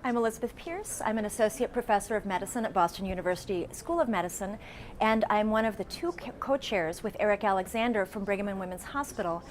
I'm Elizabeth Pearce. I'm an associate professor of medicine at Boston University School of Medicine, and I'm one of the two co-chairs with Erik Alexander from Brigham and Women's Hospital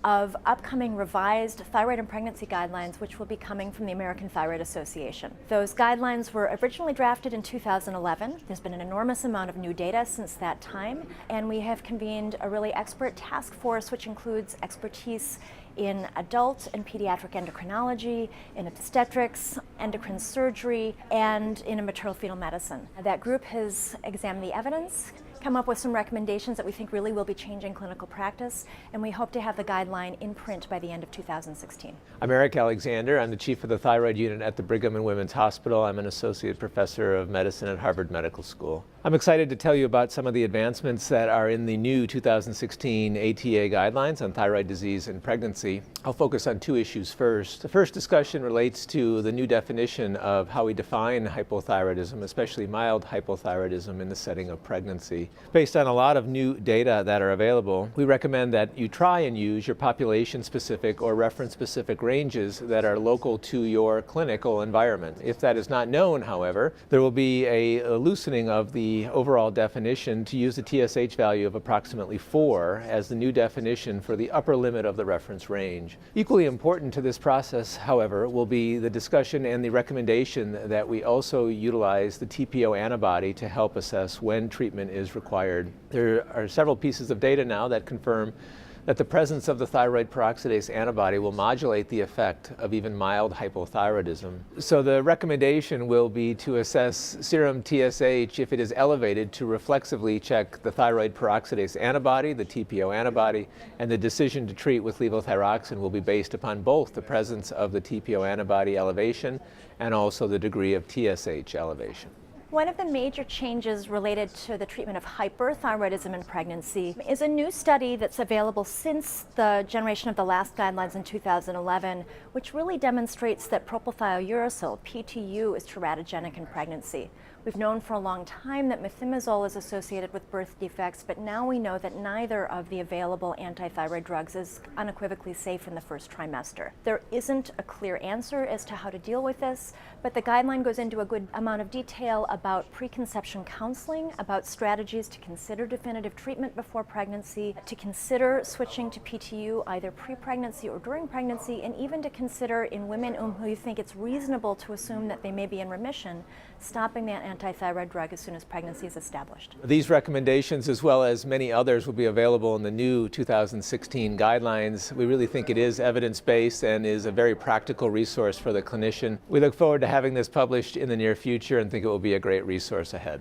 of upcoming revised thyroid and pregnancy guidelines, which will be coming from the American Thyroid Association. Those guidelines were originally drafted in 2011. There's been an enormous amount of new data since that time, and we have convened a really expert task force which includes expertise in adult and pediatric endocrinology, in obstetrics, endocrine surgery, and in maternal fetal medicine. That group has examined the evidence, come up with some recommendations that we think really will be changing clinical practice, and we hope to have the guideline in print by the end of 2016. I'm Erik Alexander. I'm the chief of the thyroid unit at the Brigham and Women's Hospital. I'm an associate professor of medicine at Harvard Medical School. I'm excited to tell you about some of the advancements that are in the new 2016 ATA guidelines on thyroid disease and pregnancy. I'll focus on two issues first. The first discussion relates to the new definition of how we define hypothyroidism, especially mild hypothyroidism in the setting of pregnancy. Based on a lot of new data that are available, we recommend that you try and use your population-specific or reference-specific ranges that are local to your clinical environment. If that is not known, however, there will be a loosening of the overall definition to use the TSH value of approximately 4 as the new definition for the upper limit of the reference range. Equally important to this process, however, will be the discussion and the recommendation that we also utilize the TPO antibody to help assess when treatment is required. There are several pieces of data now that confirm that the presence of the thyroid peroxidase antibody will modulate the effect of even mild hypothyroidism. So the recommendation will be to assess serum TSH if it is elevated to reflexively check the thyroid peroxidase antibody, the TPO antibody, and the decision to treat with levothyroxine will be based upon both the presence of the TPO antibody elevation and also the degree of TSH elevation. One of the major changes related to the treatment of hyperthyroidism in pregnancy is a new study that's available since the generation of the last guidelines in 2011, which really demonstrates that propylthiouracil, PTU, is teratogenic in pregnancy. We've known for a long time that methimazole is associated with birth defects, but now we know that neither of the available anti-thyroid drugs is unequivocally safe in the first trimester. There isn't a clear answer as to how to deal with this, but the guideline goes into a good amount of detail about preconception counseling, about strategies to consider definitive treatment before pregnancy, to consider switching to PTU either pre-pregnancy or during pregnancy, and even to consider in women who you think it's reasonable to assume that they may be in remission, stopping that anti-thyroid drug as soon as pregnancy is established. These recommendations, as well as many others, will be available in the new 2016 guidelines. We really think it is evidence-based and is a very practical resource for the clinician. We look forward to having this published in the near future and think it will be a great resource ahead.